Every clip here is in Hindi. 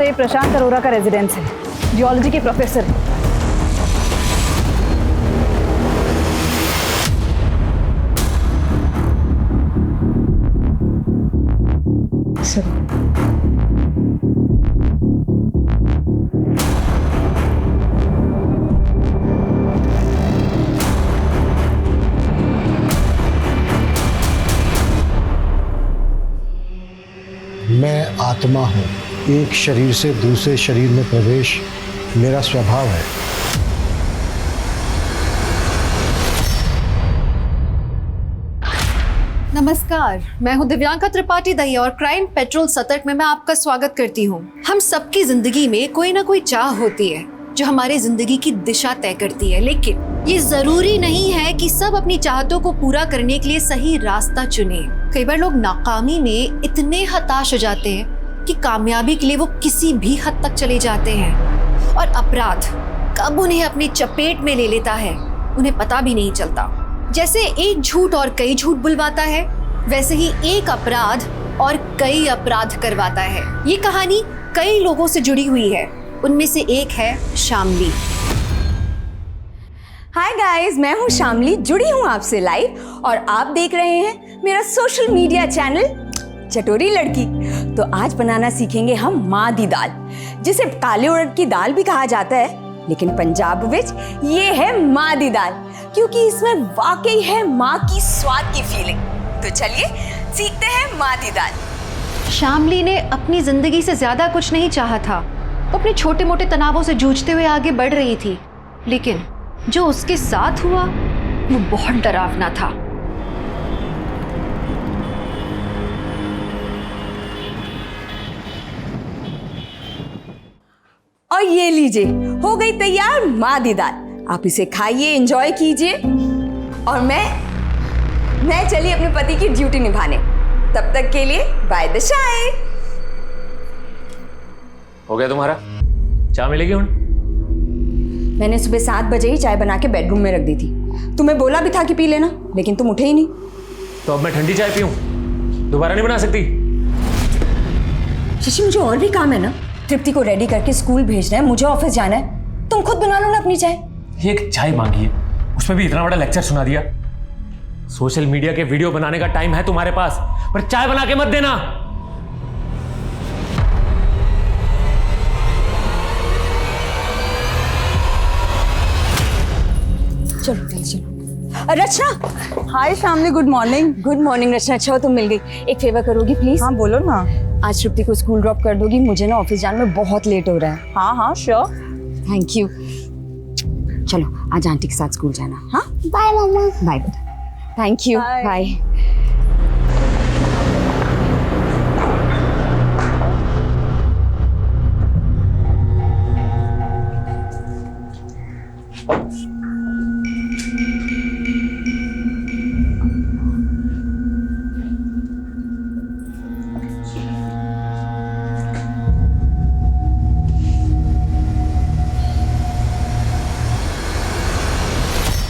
सर ये प्रशांत अरोरा का रेजिडेंस है, जियोलॉजी के प्रोफेसर है। सर मैं आत्मा हूँ, एक शरीर से दूसरे शरीर में प्रवेश मेरा स्वभाव है। नमस्कार, मैं हूं दिव्यांका त्रिपाठी दहिया और क्राइम पेट्रोल सतर्क में मैं आपका स्वागत करती हूं। हम सबकी जिंदगी में कोई ना कोई चाह होती है जो हमारे जिंदगी की दिशा तय करती है, लेकिन ये जरूरी नहीं है कि सब अपनी चाहतों को पूरा करने के लिए सही रास्ता चुने। कई बार लोग नाकामी में इतने हताश हो जाते हैं कि कामयाबी के लिए वो किसी भी हद तक चले जाते हैं, और अपराध कब उन्हें अपनी चपेट में ले लेता है उन्हें पता भी नहीं चलता। जैसे एक झूठ और कई झूठ बुलवाता है, वैसे ही एक अपराध और कई अपराध करवाता है। ये कहानी कई लोगों से जुड़ी हुई है, उनमें से एक है शामली। हाय गाइस, मैं हूँ शामली, जुड़ी हूँ आपसे लाइव और आप देख रहे हैं मेरा सोशल मीडिया चैनल चटोरी लड़की। तो आज बनाना सीखेंगे हम माँ दी दाल, जिसे काले उड़द की दाल भी कहा जाता है, लेकिन पंजाब विच ये है माँ दी दाल, क्योंकि इसमें वाकई है माँ की स्वाद की फीलिंग। तो चलिए सीखते हैं माँ दी दाल। शामली ने अपनी जिंदगी से ज्यादा कुछ नहीं चाहा था। वो अपने छोटे मोटे तनावों से जूझते हुए आगे बढ़ रही थी, लेकिन जो उसके साथ हुआ वो बहुत डरावना था। और ये लीजिए, हो गई तैयार माँ दी दाल। आप इसे खाइए, एंजॉय कीजिए, और मैं चली अपने पति की ड्यूटी निभाने। तब तक के लिए बाय द शाय। हो गया तुम्हारा? चाय मिलेगी हुण? मैंने सुबह 7 बजे ही चाय बना के बेडरूम में रख दी थी। तुम्हें बोला भी था कि पी लेना, लेकिन तुम उठे ही नहीं। तो अब मैं ठंडी चाय पीऊं? दोबारा नहीं बना सकती? शशि, मुझे और भी काम है ना। तृप्ति को रेडी करके स्कूल भेजना है, मुझे ऑफिस जाना है। तुम खुद बना लो ना अपनी चाय। एक चाय मांगी है, उसमें भी इतना बड़ा लेक्चर सुना दिया। सोशल मीडिया के वीडियो बनाने का टाइम है तुम्हारे पास, पर चाय बना के मत देना। चलो चलो। Rachna. Hi Shamli, good morning. Good morning Rachna, अच्छा हो तुम मिल गई। एक फेवर करोगी प्लीज? हाँ बोलो ना। आज तृप्ति को स्कूल ड्रॉप कर दोगी, मुझे ना ऑफिस जाने में बहुत लेट हो रहा है। हाँ हाँ श्योर। Thank you. चलो आज आंटी के साथ स्कूल जाना। हाँ बाय मम्मा। बाय बेटा। Thank you, bye.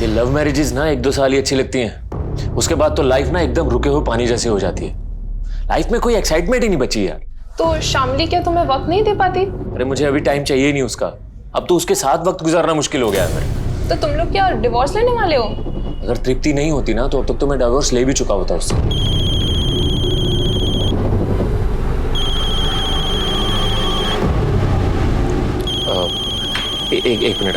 ये लव मैरिजेस ना 1-2 साल ही अच्छी लगती हैं, उसके बाद तो लाइफ ना एकदम रुके हुए पानी जैसे हो जाती है। लाइफ में कोई एक्साइटमेंट ही नहीं बची यार। तो शामली क्या तुम्हें वक्त नहीं दे पाती? अरे मुझे अभी टाइम चाहिए ही नहीं उसका। अब तो उसके साथ वक्त गुजारना मुश्किल हो गया है मेरे। तो तुम लोग क्या डिवोर्स लेने वाले हो? अगर तृप्ति नहीं होती ना तो अब तक तो मैं डिवोर्स ले भी चुका होता उससे। एक मिनट।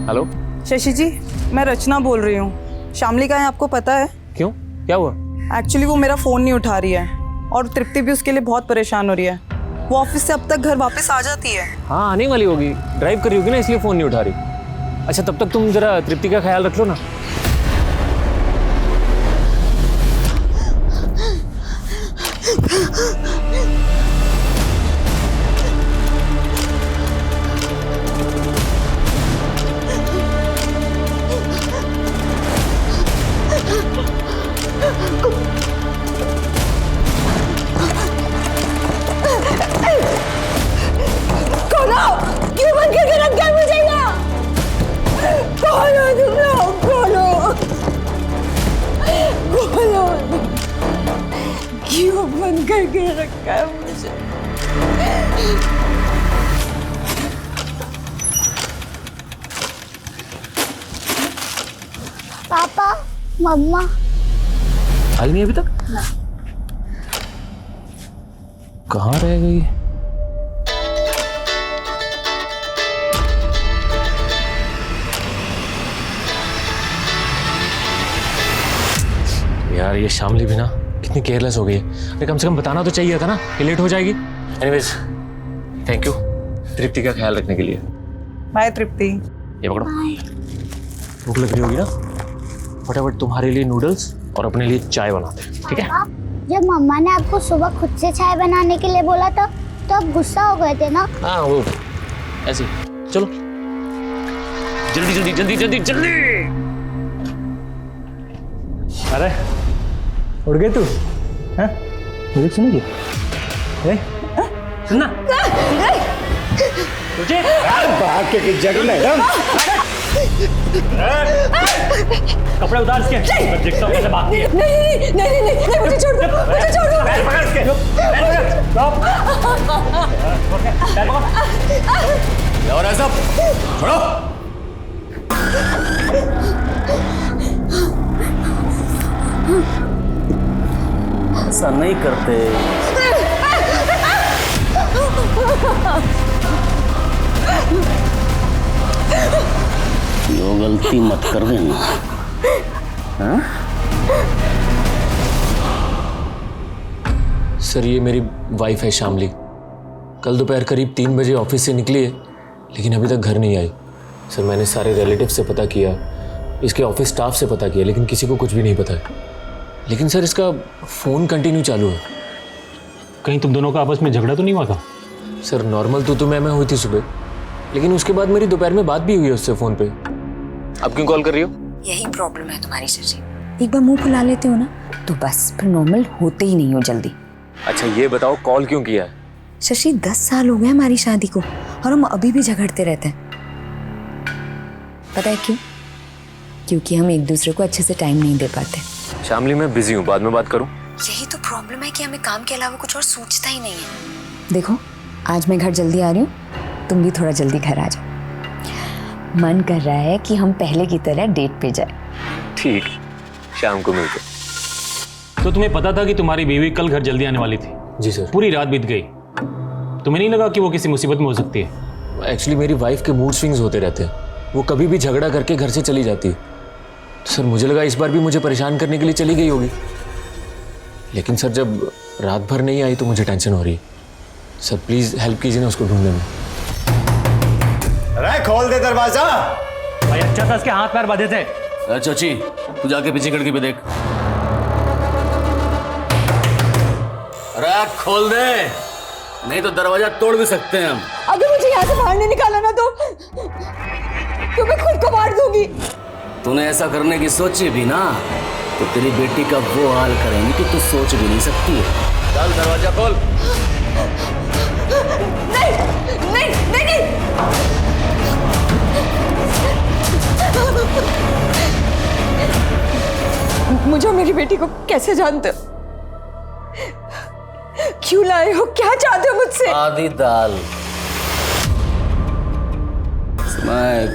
हेलो शशि जी, मैं रचना बोल रही हूँ। शामली कहाँ है आपको पता है? क्यों, क्या हुआ? एक्चुअली वो मेरा फ़ोन नहीं उठा रही है और तृप्ति भी उसके लिए बहुत परेशान हो रही है। वो ऑफिस से अब तक घर वापस आ जाती है। हाँ आने वाली होगी, ड्राइव कर रही होगी ना, इसलिए फ़ोन नहीं उठा रही। अच्छा तब तक तुम जरा तृप्ति का ख्याल रख लो ना। खोलो, क्यों बंद करके रख दिया मुझे यहाँ? खोलो तुम लोग, खोलो, खोलो, क्यों बंद करके रखा है मुझे? पापा, मम्मा। आई नहीं अभी तक? कहाँ रह गई? यार ये शामली भी ना कितनी केयरलेस हो गई है। अरे कम से कम बताना तो चाहिए था ना कि लेट हो जाएगी। एनीवेज थैंक यू तृप्ति का ख्याल रखने के लिए। बाय तृप्ति। ये पकड़ो, भूख लग रही होगी ना, फटाफट तुम्हारे लिए नूडल्स और अपने लिए चाय बनाते हैं, ठीक है? पापा, जब मम्मा ने आपको सुबह खुद से चाय बनाने के लिए बोला था तो आप गुस्सा हो गए थे ना? हाँ वो ऐसे। चलो जल्दी जल्दी जल्दी जल्दी जल्दी। अरे उड़ गई तू? हैं? म्यूजिक सुनेगी? सुनना तुझे भाग के की जगह मैडम। कपड़े उतार इसके, मैं देखता हूँ कैसे भागती है। नहीं नहीं नहीं नहीं, मुझे छोड़ दो, मुझे छोड़ दो। पैर पकड़ इसके, पैर पकड़। और ऐसा छोड़ो। ऐसा नहीं करते। यो गलती मत कर देना। हाँ? सर ये मेरी वाइफ है शामली। कल दोपहर करीब 3 बजे ऑफिस से निकली है लेकिन अभी तक घर नहीं आई। सर मैंने सारे रिलेटिव से पता किया, इसके ऑफिस स्टाफ से पता किया, लेकिन किसी को कुछ भी नहीं पता है। लेकिन सर इसका फ़ोन कंटिन्यू चालू है। कहीं तुम दोनों का आपस में झगड़ा तो नहीं हुआ था? सर नॉर्मल तो मैं हुई थी सुबह, लेकिन उसके बाद मेरी दोपहर में बात भी हुई है उससे फ़ोन पे। आप क्यों कॉल कर रही हो? यही प्रॉब्लम है तुम्हारी शशि, एक बार मुंह फुला लेते हो ना तो बस फिर नॉर्मल होते ही नहीं हो जल्दी। अच्छा ये बताओ कॉल क्यों किया है? शशि 10 साल हो गए हमारी शादी को और हम अभी भी झगड़ते रहते हैं। पता है क्यों? क्योंकि हम एक दूसरे को अच्छे से टाइम नहीं दे पाते। शामली मैं बिजी हूँ, बाद में बात करूँ? यही तो प्रॉब्लम है कि हमें काम के अलावा कुछ और सूझता ही नहीं है। देखो आज मैं घर जल्दी आ रही हूँ, तुम भी थोड़ा जल्दी घर आ जाओ। मन कर रहा है कि हम पहले की तरह डेट पे जाए। ठीक, शाम को मिलते। तो तुम्हें पता था कि तुम्हारी बीवी कल घर जल्दी आने वाली थी? जी सर। पूरी रात बीत गई, तुम्हें नहीं लगा कि वो किसी मुसीबत में हो सकती है? एक्चुअली मेरी वाइफ के मूड स्विंग्स होते रहते हैं, वो कभी भी झगड़ा करके घर से चली जाती है। तो सर मुझे लगा इस बार भी मुझे परेशान करने के लिए चली गई होगी, लेकिन सर जब रात भर नहीं आई तो मुझे टेंशन हो रही है। सर प्लीज़ हेल्प कीजिए ना उसको ढूंढने में। अरे खोल दे दरवाजा। भाई अच्छा था इसके हाथ पैर बांधे थे। चाची तू जाके पीछे खिड़की पे देख। अरे खोल दे, नहीं तो दरवाजा तोड़ भी सकते हैं हम। अगर मुझे यहाँ से बाहर नहीं निकाला ना तो मैं खुद को मार दूंगी। तूने ऐसा करने की सोची भी ना तो तेरी बेटी का वो हाल करेंगे कि तू सोच भी नहीं सकती है। चल दरवाजा खोल। नहीं नहीं नहीं नहीं। मुझे और मेरी बेटी को कैसे जानते हो? क्यों लाए हो? क्या चाहते हो मुझसे? आधी दाल। मैं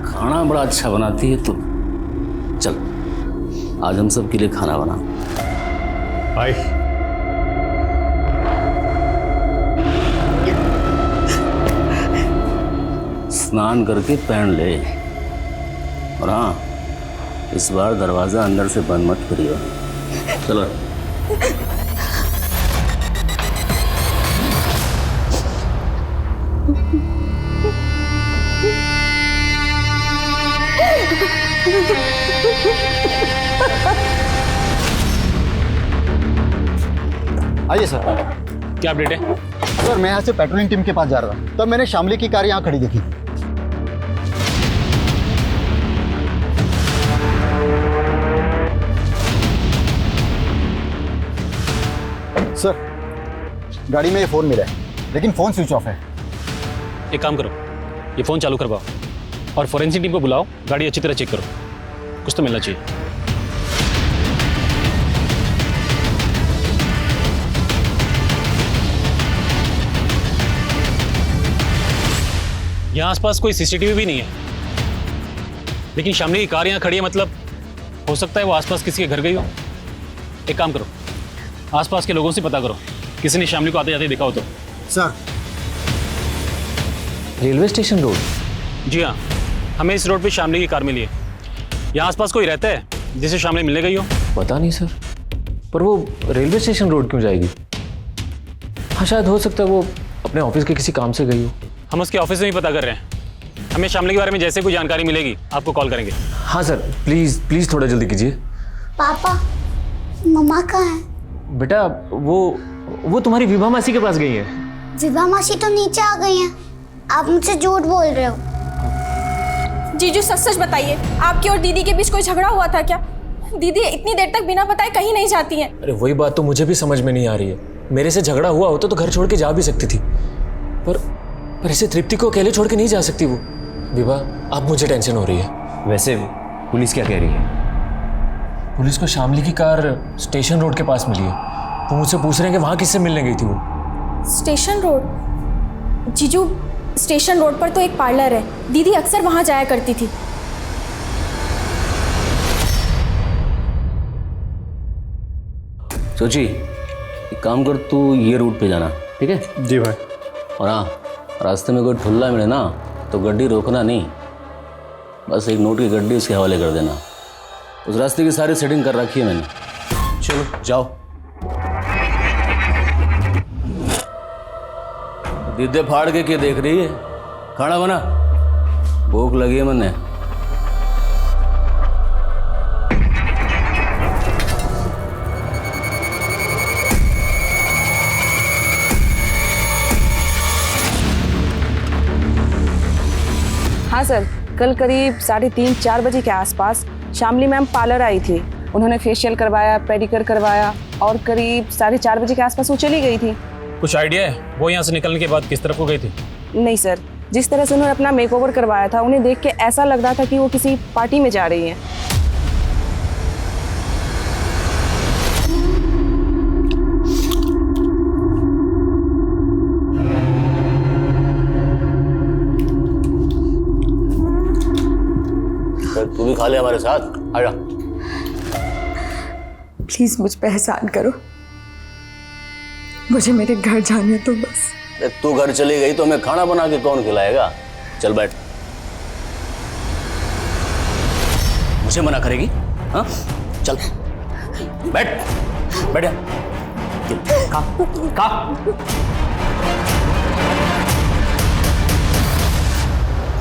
खाना बड़ा अच्छा बनाती है तू। चल आज हम सब के लिए खाना बना। भाई स्नान करके पहन ले, और हाँ इस बार दरवाजा अंदर से बंद मत करियो। चलो आइए सर। क्या अपडेट है? सर मैं यहाँ से पेट्रोलिंग टीम के पास जा रहा था, तब मैंने शामली की कार यहाँ खड़ी देखी। सर गाड़ी में ये फ़ोन मिला है लेकिन फ़ोन स्विच ऑफ है। एक काम करो, ये फ़ोन चालू करवाओ और फोरेंसिक टीम को बुलाओ, गाड़ी अच्छी तरह चेक करो, कुछ तो मिलना चाहिए। यहाँ आसपास कोई सीसीटीवी भी नहीं है, लेकिन शामली की कार यहाँ खड़ी है, मतलब हो सकता है वो आसपास किसी के घर गई हो। एक काम करो, आसपास के लोगों से पता करो किसी ने शामली को आते जाते देखा हो तो। Sir railway station road? जी हाँ, हमें इस रोड पे शामली की कार मिली है। यहाँ आसपास कोई रहता है जिसे शामली मिलने गई हो? पता नहीं सर, पर वो रेलवे स्टेशन रोड क्यों जाएगी? हाँ शायद हो सकता है वो अपने ऑफिस के किसी काम से गई हो। हम उसके ऑफिस में ही पता कर रहे हैं। हमें शामली के बारे में जैसे कोई जानकारी मिलेगी आपको कॉल करेंगे। हाँ सर, प्लीज़ थोड़ा जल्दी कीजिए। पापा मम्मा कहाँ है? बेटा वो तुम्हारी विभा मासी के पास गई है। विभा मासी तो नीचे आ गई हैं। आप मुझसे झूठ बोल रहे हो। जीजू सच सच बताइए, आपकी और दीदी के बीच कोई झगड़ा हुआ था क्या? दीदी इतनी देर तक बिना बताए कहीं नहीं जाती हैं। अरे वही बात तो मुझे भी समझ में नहीं आ रही है। मेरे से झगड़ा हुआ होता तो घर छोड़ के जा भी सकती थी, पर ऐसे तृप्ति को अकेले छोड़ के नहीं जा सकती वो। विभा, अब मुझे टेंशन हो रही है। वैसे पुलिस क्या कह रही है? पुलिस को शामली की कार स्टेशन रोड के पास मिली है। वो मुझसे पूछ रहे हैं कि वहाँ किससे मिलने गई थी वो। Station road? जीजू स्टेशन रोड पर तो एक पार्लर है, दीदी अक्सर वहाँ जाया करती थी। सोची, एक काम कर, तू ये रूट पे जाना, ठीक है? जी भाई। और हाँ, रास्ते में कोई ठुल्ला मिले ना तो गड्डी रोकना नहीं, बस एक नोट की गड्डी उसके हवाले कर देना। उस रास्ते की सारी सेटिंग कर रखी है मैंने। चलो जाओ। दीदे फाड़ के देख रही है? खाना बना, भूख लगी है मैंने। हाँ सर, कल करीब 3:30-4 बजे के आसपास शामली मैम पार्लर आई थी। उन्होंने फेशियल करवाया, पेडिक्योर करवाया और करीब 4:30 बजे के आसपास वो चली गई थी। कुछ आइडिया है वो यहाँ से निकलने के बाद किस तरफ को गई थी? नहीं सर, जिस तरह से उन्होंने अपना मेकओवर करवाया था उन्हें देख के ऐसा लग रहा था कि वो किसी पार्टी में जा रही हैं। तू भी खा ले हमारे साथ, आजा। प्लीज मुझ पे एहसान करो, मुझे मेरे घर जाने तो बस। तू घर चली गई तो हमें खाना बना के कौन खिलाएगा? चल बैठ। मुझे मना करेगी? हाँ चल बैठ, बैठ जा। खा।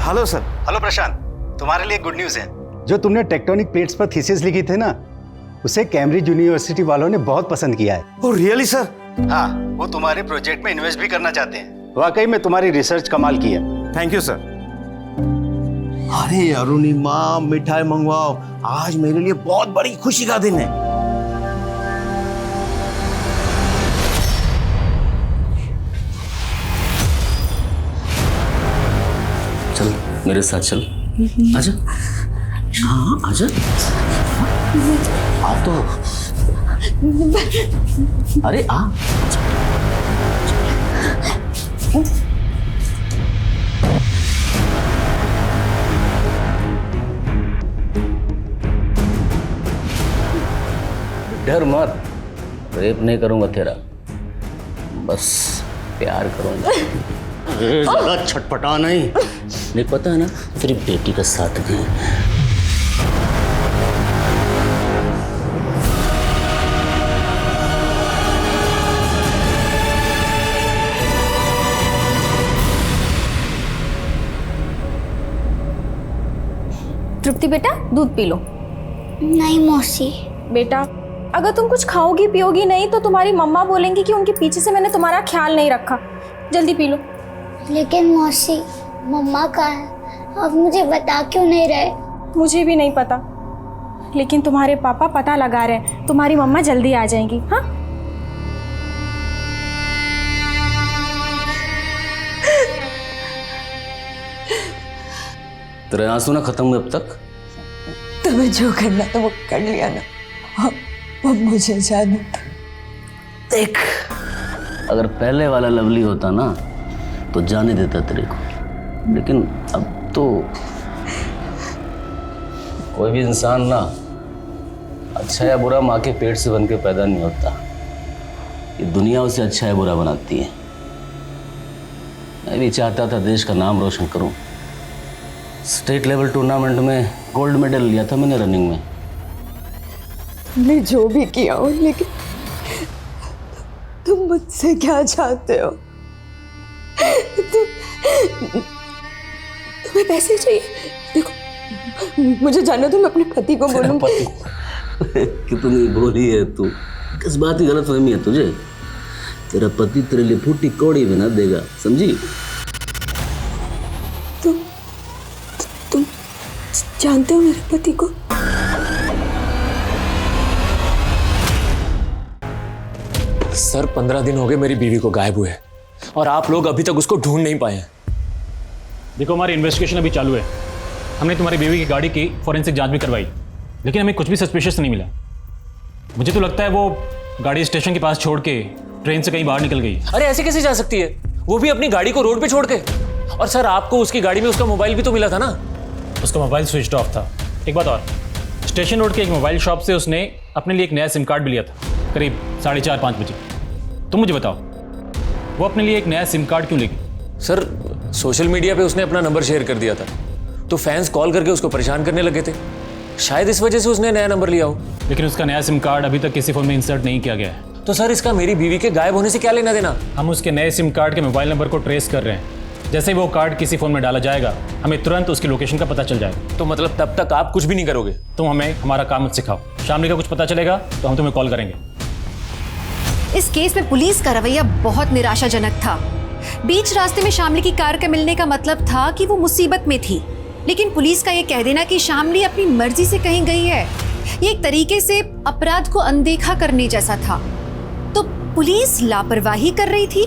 Hello sir. हेलो प्रशांत, तुम्हारे लिए गुड न्यूज़ है। जो तुमने टेक्टोनिक प्लेट्स पर थीसिस लिखी थी ना, उसे कैम्ब्रिज यूनिवर्सिटी वालों ने बहुत पसंद किया है। Oh really sir? हाँ, वो तुम्हारे प्रोजेक्ट में इन्वेस्ट भी करना चाहते हैं। वाकई में तुम्हारी रिसर्च कमाल की है। Thank you sir. अरे अरुणिमा, मिठाई मंगवाओ, आज मेरे लिए बहुत बड़ी खुशी का दिन है। चल मेरे साथ चल, आजा। हाँ आजा, आ तो। अरे आ। डर मत, रेप नहीं करूंगा तेरा, बस प्यार करूंगा। ज़्यादा छटपटा नहीं पता है ना, तेरी बेटी का साथ दे। तृप्ति बेटा, दूध पी लो। नहीं मौसी। बेटा, अगर तुम कुछ खाओगी पियोगी नहीं तो तुम्हारी मम्मा बोलेंगी कि उनके पीछे से मैंने तुम्हारा ख्याल नहीं रखा। जल्दी पी लो। लेकिन मौसी, मम्मा कहाँ है? आप मुझे बता क्यों नहीं रहे? मुझे भी नहीं पता, लेकिन तुम्हारे पापा पता लगा रहे हैं। तुम्हारी मम्मा जल्दी आ जाएंगी। हाँ तेरे आंसू ना खत्म हुए अब तक? तुम्हें जो करना था वो कर लिया ना, अब मुझे जाने दो। देख, अगर पहले वाला लवली होता ना तो जाने देता तेरे को, लेकिन अब तो कोई भी इंसान ना अच्छा या बुरा माँ के पेट से बन के पैदा नहीं होता। ये दुनिया उसे अच्छा या बुरा बनाती है। मैं भी चाहता था देश का नाम रोशन करूं। स्टेट लेवल टूर्नामेंट में गोल्ड मेडल लिया था मैंने रनिंग में। तुमने जो भी किया हो, लेकिन तुम मुझसे क्या चाहते हो? तुम्हें पैसे चाहिए? देखो, मुझे जानना दो, मैं अपने पति को बोलूं। पति? कितनी बोली है तू, किस बात की गलतफहमी है तुझे? तेरा पति तेरे लिए फूटी कौड़ी बना देगा, समझी? तुम जानते हो मेरे पति को? सर 15 दिन हो गए मेरी बीवी को गायब हुए और आप लोग अभी तक उसको ढूंढ नहीं पाए हैं। देखो, हमारी इन्वेस्टिगेशन अभी चालू है। हमने तुम्हारी बीवी की गाड़ी की फॉरेंसिक जांच भी करवाई, लेकिन हमें कुछ भी सस्पिशियस नहीं मिला। मुझे तो लगता है वो गाड़ी स्टेशन के पास छोड़ के ट्रेन से कहीं बाहर निकल गई। अरे ऐसे कैसे जा सकती है, वो भी अपनी गाड़ी को रोड पे छोड़ के? और सर आपको उसकी गाड़ी में उसका मोबाइल भी तो मिला था ना? उसका मोबाइल स्विच ऑफ था। एक बात और, स्टेशन रोड के एक मोबाइल शॉप से उसने अपने लिए एक नया सिम कार्ड भी लिया था, करीब 4:30-5 बजे। तुम मुझे बताओ, वो अपने लिए एक नया सिम कार्ड क्यों लेगी? सर सोशल मीडिया पे उसने अपना नंबर शेयर कर दिया था, तो फैंस कॉल करके उसको परेशान करने लगे थे। शायद इस वजह से उसने नया नंबर लिया हो। लेकिन उसका नया सिम कार्ड अभी तक किसी फोन में इंसर्ट नहीं किया गया है। तो सर इसका मेरी बीवी के गायब होने से क्या लेना देना? हम उसके नए सिम कार्ड के मोबाइल नंबर को ट्रेस कर रहे हैं। जैसे ही वो कार्ड किसी फोन में डाला जाएगा, हमें तुरंत उसकी लोकेशन का पता चल जाएगा। तो मतलब तब तक आप कुछ भी नहीं करोगे? तुम हमें हमारा काम मत सिखाओ। शामली का कुछ पता चलेगा तो हम तुम्हें कॉल करेंगे। इस केस में पुलिस का रवैया बहुत निराशाजनक था। बीच रास्ते में शामली की कार के मिलने का मतलब था कि वो मुसीबत में थी, लेकिन पुलिस का ये कह देना कि शामली अपनी मर्जी से कहीं गई है, ये एक तरीके से अपराध को अनदेखा करने जैसा था। तो पुलिस लापरवाही कर रही थी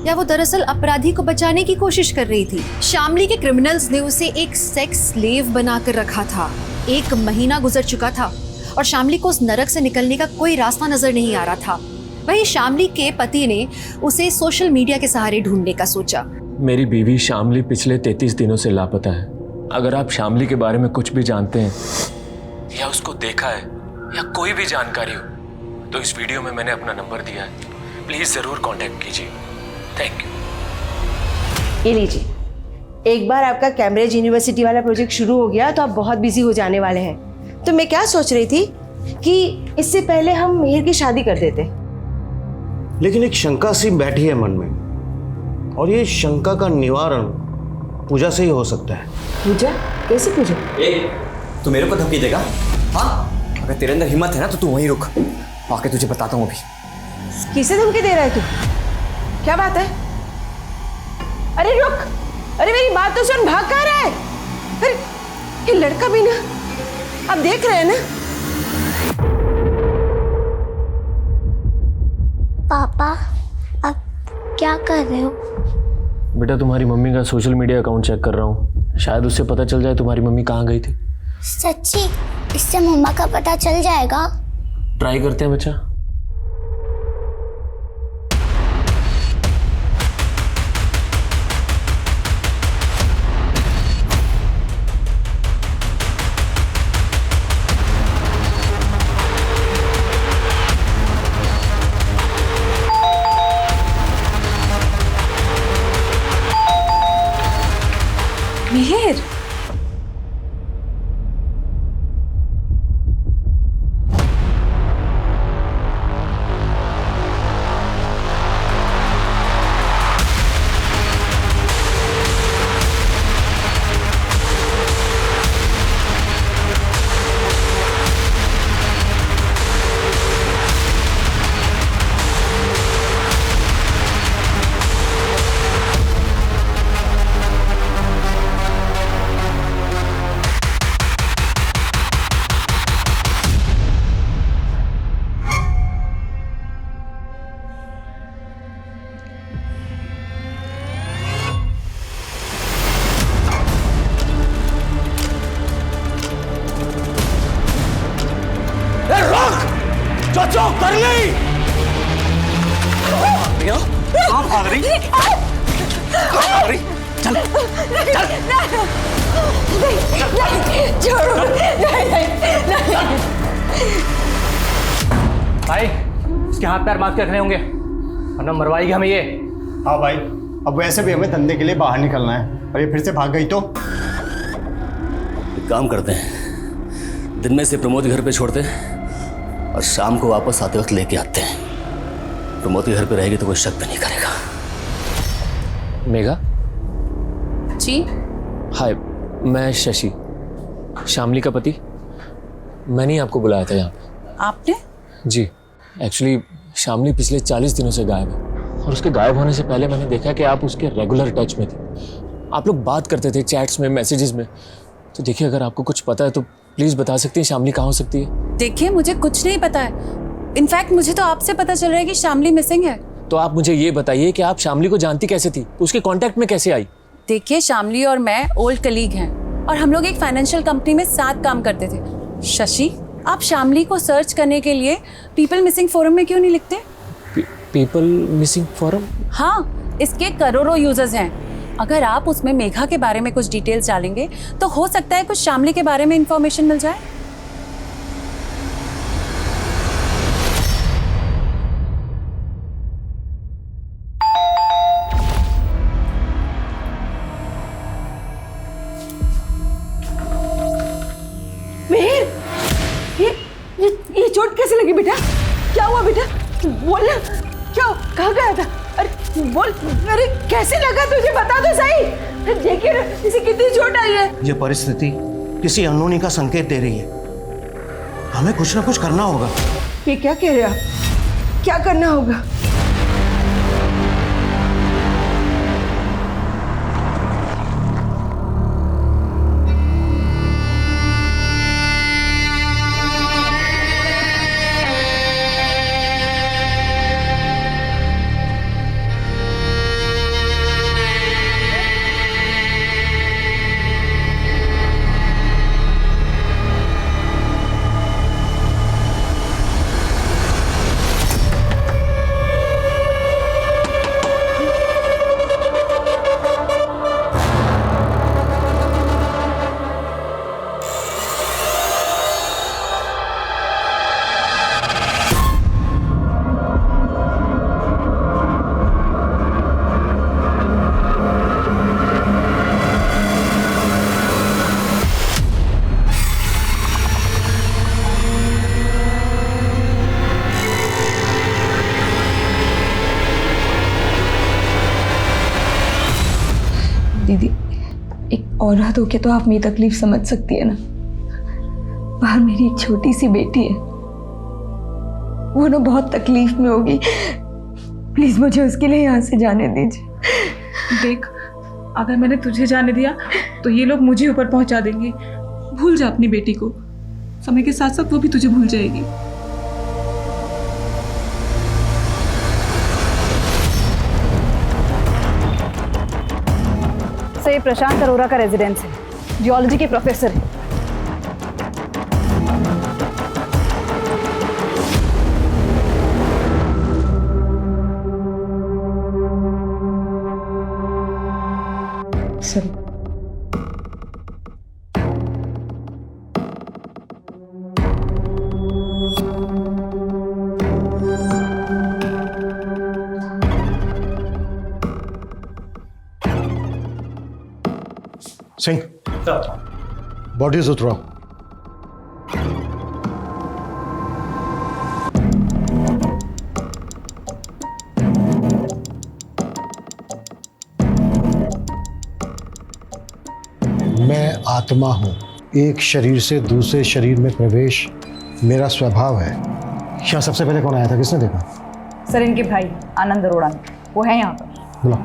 या वो दरअसल अपराधी को बचाने की कोशिश कर रही थी? शामली के क्रिमिनल्स ने उसे एक सेक्स स्लेव बनाकर रखा था। 1 महीना गुजर चुका था और शामली को उस नरक से निकलने का कोई रास्ता नजर नहीं आ रहा था। वहीं शामली के पति ने उसे सोशल मीडिया के सहारे ढूंढने का सोचा। मेरी बीवी शामली पिछले 33 दिनों से लापता है। अगर आप शामली के बारे में कुछ भी जानते हैं या उसको देखा है या कोई भी जानकारी हो, तो इस वीडियो में मैंने अपना नंबर दिया है, प्लीज जरूर कांटेक्ट कीजिए। Thank you. ये लीजिए, एक बार आपका कैम्ब्रिज यूनिवर्सिटी वाला प्रोजेक्ट शुरू हो गया तो आप बहुत बिजी हो जाने वाले हैं। तो मैं क्या सोच रही थी कि इससे पहले हम मिहिर की शादी कर देते। लेकिन एक शंका सी बैठी है मन में, और ये शंका का निवारण पूजा से ही हो सकता है। पूजा? कैसे पूजा? तू मेरे को धमकी देगा? हाँ, अगर तेरे अंदर हिम्मत है ना तो तू वहीं रुक, आके तुझे बताता हूँ अभी। किसे धमकी दे रहा है तू? क्या बात है? अरे रुक, अरे मेरी बात तो सुन, भाग कहाँ रहा है? अरे ये लड़का भी ना, आप देख रहे हैं ना? पापा, आप क्या कर रहे हो? बेटा तुम्हारी मम्मी का सोशल मीडिया अकाउंट चेक कर रहा हूँ, शायद उससे पता चल जाए तुम्हारी मम्मी कहाँ गई थी। सच्ची? इससे मम्मा का पता चल जाएगा? ट्राई करते हैं बच्चा। मिहिर, हो? कहाँ भाग रही? कहाँ भाग रही? चल चल छोड़ो, नहीं। भाई इसके हाथ पैर बांध के रखने होंगे वरना मरवाएगी हमें ये। हाँ भाई, अब वैसे भी हमें धंधे के लिए बाहर निकलना है और ये फिर से भाग गई तो? एक काम करते हैं, दिन में से प्रमोद के घर पे छोड़ते हैं और शाम को वापस आते वक्त लेके आते हैं। प्रमोद के घर पे रहेगी तो कोई शक भी नहीं करेगा। मेघा, जी हाय, मैं शशि, शामली का पति। मैंने ही आपको बुलाया था यहाँ पे। आपने? जी, एक्चुअली शामली पिछले 40 दिनों से गायब है और उसके गायब होने से पहले मैंने देखा कि आप उसके रेगुलर टच में थे। आप लोग बात करते थे चैट्स में, मैसेजेस में। तो देखिए, अगर आपको कुछ पता है तो प्लीज़ बता सकती हैं शामली कहाँ हो सकती है। देखिए, मुझे कुछ नहीं पता है। इनफैक्ट मुझे तो आपसे पता चल रहा है कि शामली मिसिंग है। तो आप मुझे ये बताइए कि आप शामली को जानती कैसे थी, उसके कांटेक्ट में कैसे आई? देखिए, शामली और मैं ओल्ड कलीग हैं और हम लोग एक फाइनेंशियल कंपनी में साथ काम करते थे। शशि, आप शामली को सर्च करने के लिए पीपल मिसिंग फोरम में क्यों नहीं लिखते? People missing forum? हाँ, इसके करोड़ों यूजर्स हैं। अगर आप उसमें मेघा के बारे में कुछ डिटेल्स डालेंगे तो हो सकता है कुछ शामली के बारे में इंफॉर्मेशन मिल जाए। मिहिर, ये चोट कैसे लगी बेटा? क्या हुआ बेटा? बोल ना, क्या कहाँ गया था? अरे बोल, अरे कैसे लगा तुझे, बता तो सही। देखिए ना, इसे कितनी चोट आई है। ये परिस्थिति किसी अनहोनी का संकेत दे रही है। हमें कुछ ना कुछ करना होगा। ये क्या कह रहे हो आप? क्या करना होगा? दीदी, एक औरत होके तो आप मेरी तकलीफ समझ सकती है ना। बाहर मेरी एक छोटी सी बेटी है, वो ना बहुत तकलीफ में होगी। प्लीज मुझे उसके लिए यहाँ से जाने दीजिए। देख, अगर मैंने तुझे जाने दिया तो ये लोग मुझे ऊपर पहुंचा देंगे। भूल जा अपनी बेटी को, समय के साथ साथ वो भी तुझे भूल जाएगी। ये प्रशांत अरोरा का रेजिडेंस है, जियोलॉजी के प्रोफेसर है। सॉरी। सिंह, बॉडीज उतराओ। मैं आत्मा हूं, एक शरीर से दूसरे शरीर में प्रवेश मेरा स्वभाव है। यहाँ सबसे पहले कौन आया था, किसने देखा? सर, इनके भाई आनंद अरोड़ा, वो है यहाँ पर। बुला।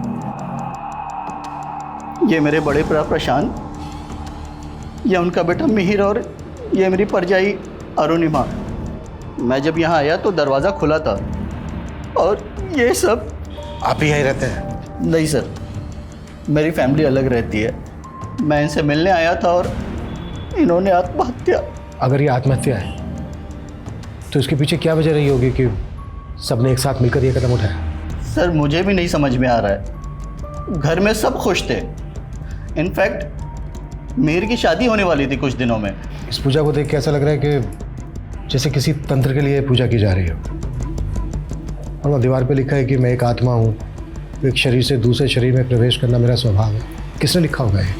ये मेरे बड़े भरा प्रशांत, ये उनका बेटा मिहिर और ये मेरी परजाई अरुणिमा। मैं जब यहाँ आया तो दरवाज़ा खुला था और ये सब। आप ही यहीं रहते हैं? नहीं सर, मेरी फैमिली अलग रहती है। मैं इनसे मिलने आया था और इन्होंने आत्महत्या। अगर ये आत्महत्या है तो इसके पीछे क्या वजह रही होगी कि सबने एक साथ मिलकर ये कदम उठाया? सर मुझे भी नहीं समझ में आ रहा है। घर में सब खुश थे, इनफैक्ट मेरी की शादी होने वाली थी कुछ दिनों में। इस पूजा को देख के ऐसा लग रहा है कि जैसे किसी तंत्र के लिए पूजा की जा रही हो। और वहाँ दीवार पे लिखा है कि मैं एक आत्मा हूँ, एक शरीर से दूसरे शरीर में प्रवेश करना मेरा स्वभाव है। किसने लिखा होगा ये?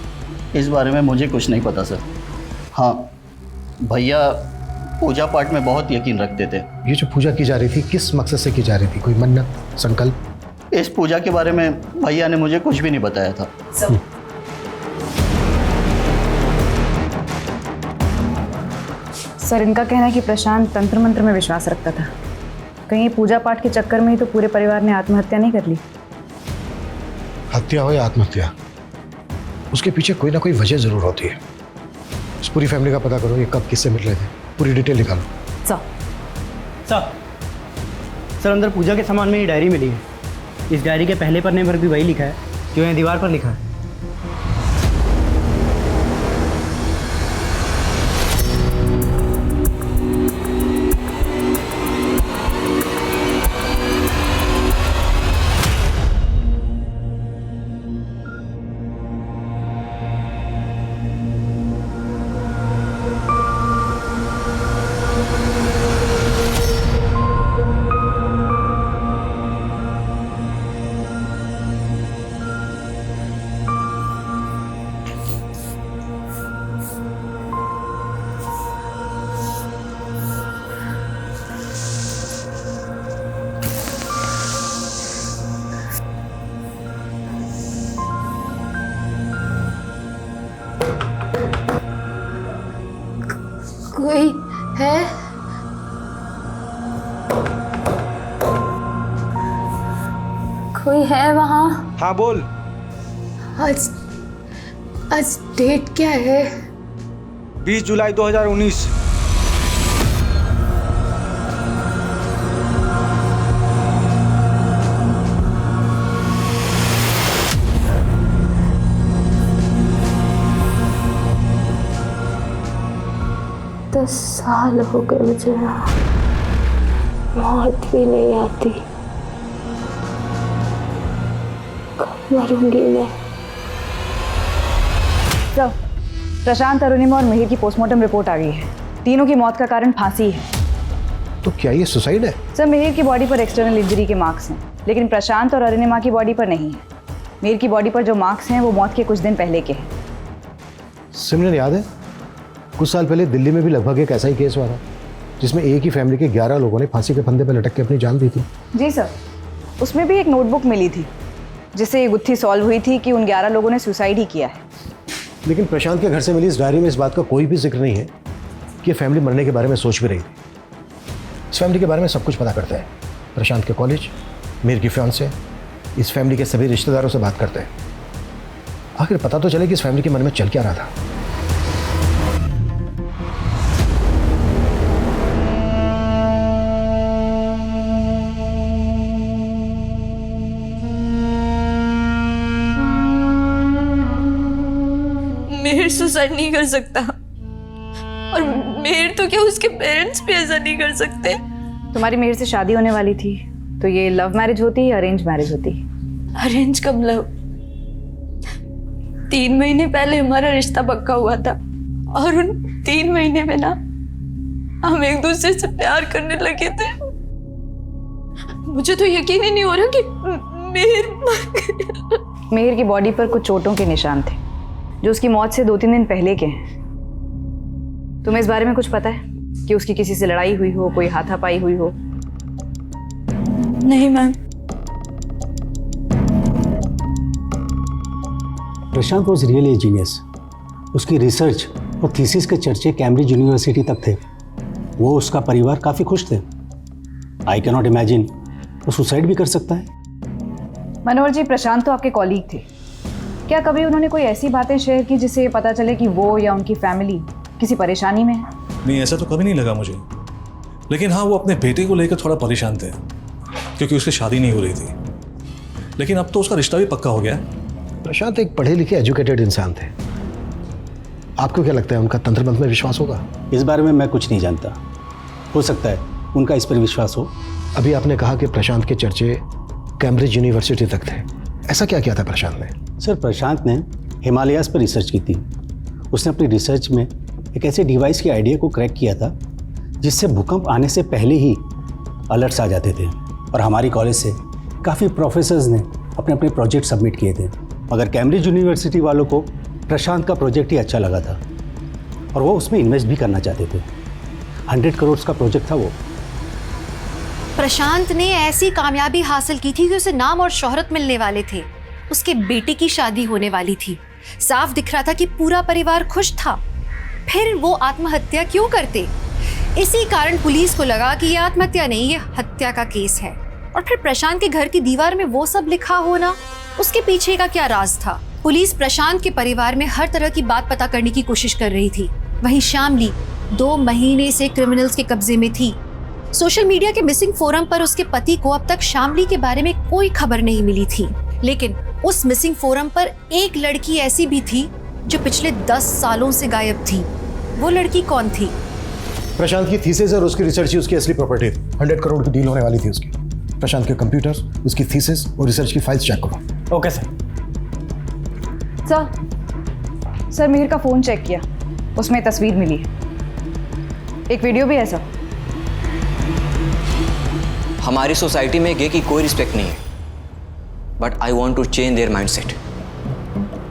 इस बारे में मुझे कुछ नहीं पता सर। हाँ, भैया पूजा पाठ में बहुत यकीन रखते थे। ये जो पूजा की जा रही थी किस मकसद से की जा रही थी? कोई मन्नत, संकल्प? इस पूजा के बारे में भैया ने मुझे कुछ भी नहीं बताया था। सर इनका कहना है कि प्रशांत तंत्र मंत्र में विश्वास रखता था। कहीं पूजा पाठ के चक्कर में ही तो पूरे परिवार ने आत्महत्या नहीं कर ली? हत्या हो या आत्महत्या, उसके पीछे कोई ना कोई वजह जरूर होती है। इस पूरी फैमिली का पता करो, ये कब किससे मिल रहे थे, पूरी डिटेल निकालो। सर अंदर पूजा के सामान में ये डायरी मिली है। इस डायरी के पहले पन्ने पर भी वही लिखा है जो यहाँ दीवार पर लिखा है। कोई है? कोई है वहाँ? हाँ बोल। आज डेट क्या है? 20 जुलाई 2019। साल हो गए मुझे, मौत भी नहीं आती, कब मरूंगी मैं? सर प्रशांत, अरुणिमा और मिहिर की पोस्टमार्टम रिपोर्ट आ गई है। तीनों की मौत का कारण फांसी है। तो क्या ये सुसाइड है? सर मिहिर की बॉडी पर एक्सटर्नल इंजरी के मार्क्स हैं, लेकिन प्रशांत और अरुणिमा की बॉडी पर नहीं है। मिहिर की बॉडी पर जो मार्क्स हैं वो मौत के कुछ दिन पहले के हैं। सिमरन, याद है कुछ साल पहले दिल्ली में भी लगभग एक ऐसा ही केस हुआ था जिसमें एक ही फैमिली के 11 लोगों ने फांसी के फंदे पर लटक के अपनी जान दी थी? जी सर, उसमें भी एक नोटबुक मिली थी जिससे ये गुत्थी सॉल्व हुई थी कि उन 11 लोगों ने सुसाइड ही किया है। लेकिन प्रशांत के घर से मिली इस डायरी में इस बात का कोई भी जिक्र नहीं है कि फैमिली मरने के बारे में सोच भी रही थी। इस फैमिली के बारे में सब कुछ पता करते हैं। प्रशांत के कॉलेज, मिहिर की फियांसे, इस फैमिली के सभी रिश्तेदारों से बात करते हैं। आखिर पता तो चले कि इस फैमिली के मन में चल क्या रहा था। मिहिर सुसाइड नहीं कर सकता, और मिहिर तो क्या उसके पेरेंट्स भी ऐसा नहीं कर सकते। तुम्हारी मिहिर से शादी होने वाली थी, तो ये लव मैरिज होती या अरेंज मैरिज होती? अरेंज कब लव? 3 महीने पहले हमारा रिश्ता पक्का हुआ था, और उन 3 महीने में ना हम एक दूसरे से प्यार करने लगे थे। मुझे तो यकीन ही नहीं हो रहा कि मिहिर मर गया। मिहिर की बॉडी पर कुछ चोटों के निशान थे जो उसकी मौत से 2-3 दिन पहले के हैं। तुम्हें इस बारे में कुछ पता है कि उसकी किसी से लड़ाई हुई हो, कोई हाथापाई हुई हो? नहीं ma'am. Prashant was really a genius. उसकी रिसर्च और थीसिस के चर्चे कैम्ब्रिज यूनिवर्सिटी तक थे। वो उसका परिवार काफ़ी खुश थे। आई कैन नॉट इमेजिन वो सुसाइड भी कर सकता है। मनोहर जी, प्रशांत तो आपके कॉलीग थे। क्या कभी उन्होंने कोई ऐसी बातें शेयर की जिससे ये पता चले कि वो या उनकी फैमिली किसी परेशानी में है? नहीं, ऐसा तो कभी नहीं लगा मुझे। लेकिन हाँ, वो अपने बेटे को लेकर थोड़ा परेशान थे क्योंकि उसकी शादी नहीं हो रही थी। लेकिन अब तो उसका रिश्ता भी पक्का हो गया। प्रशांत एक पढ़े लिखे एजुकेटेड इंसान थे। आपको क्या लगता है उनका तंत्र मंत्र में विश्वास होगा? इस बारे में मैं कुछ नहीं जानता। हो सकता है उनका इस पर विश्वास हो। अभी आपने कहा कि प्रशांत के चर्चे कैम्ब्रिज यूनिवर्सिटी तक थे। ऐसा क्या किया था प्रशांत ने? सर प्रशांत ने हिमालयाज़ पर रिसर्च की थी। उसने अपनी रिसर्च में एक ऐसे डिवाइस के आइडिया को क्रैक किया था जिससे भूकंप आने से पहले ही अलर्ट्स आ जाते थे। और हमारी कॉलेज से काफ़ी प्रोफेसर्स ने अपने अपने प्रोजेक्ट सबमिट किए थे, मगर कैम्ब्रिज यूनिवर्सिटी वालों को प्रशांत का प्रोजेक्ट ही अच्छा लगा था और वो उसमें इन्वेस्ट भी करना चाहते थे। 100 करोड़ का प्रोजेक्ट था वो। प्रशांत ने ऐसी कामयाबी हासिल की थी कि उसे नाम और शोहरत मिलने वाले थे। उसके बेटे की शादी होने वाली थी। साफ दिख रहा था कि पूरा परिवार खुश था। फिर वो आत्महत्या क्यों करते? इसी कारण पुलिस को लगा कि ये आत्महत्या नहीं, ये हत्या का केस है। और फिर प्रशांत के घर की दीवार में वो सब लिखा होना, उसके पीछे का क्या राज था? पुलिस प्रशांत के परिवार में हर तरह की बात पता करने की कोशिश कर रही थी। वहीं शामली 2 महीने से क्रिमिनल्स के कब्जे में थी। सोशल मीडिया के मिसिंग फोरम पर उसके पति को अब तक शामली के बारे में कोई खबर नहीं मिली थी, लेकिन उस मिसिंग फोरम पर एक लड़की ऐसी भी थी जो पिछले 10 सालों से गायब थी। वो लड़की कौन थी? प्रशांत की थीसिस और उसकी रिसर्च ही उसकी असली प्रॉपर्टी थी। 100 करोड़ की डील होने वाली थी उसकी। प्रशांत के कंप्यूटर्स, उसकी थीसिस और रिसर्च की फाइल्स चेक करो। Okay sir. सर मिहिर का फ़ोन चेक किया, उसमें तस्वीर मिली है, एक वीडियो भी है सर। हमारी सोसाइटी में गे की कोई रिस्पेक्ट नहीं है, but I want to change their mind set.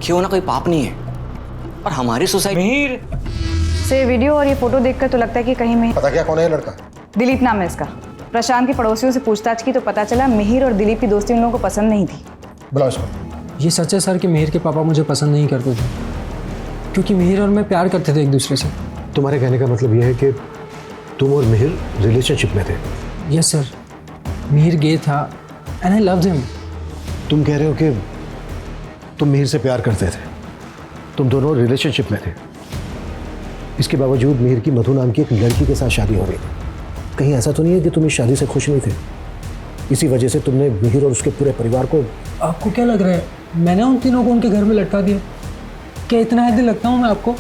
क्यों ना कोई पाप नहीं है और हमारी सोसाइटी से वीडियो और ये फोटो देखकर तो लगता है कि कहीं मिहिर। पता क्या कौन है लड़का? दिलीप नाम है इसका। प्रशांत के पड़ोसियों से पूछताछ की तो पता चला मिहिर और दिलीप की दोस्ती उन लोगों को पसंद नहीं थी। बुलाओ इसको। ये सच है सर कि मिहिर के पापा मुझे पसंद नहीं करते थे, क्योंकि मिहिर और मैं प्यार करते थे एक दूसरे से। तुम्हारे कहने का मतलब यह है कि तुम और मिहिर रिलेशनशिप में थे? यस सर, मिहिर गे था एंड आई लव्ड हिम। तुम कह रहे हो कि तुम मिहिर से प्यार करते थे, तुम दोनों रिलेशनशिप में थे, इसके बावजूद मिहिर की मधु नाम की एक लड़की के साथ शादी हो रही थी। कहीं ऐसा तो नहीं है कि तुम इस शादी से खुश नहीं थे, इसी वजह से तुमने मिहिर और उसके पूरे परिवार को। आपको क्या लग रहा है मैंने उन तीनों को उनके घर में लटका दिया? क्या इतना हैदी लगता हूँ मैं आपको?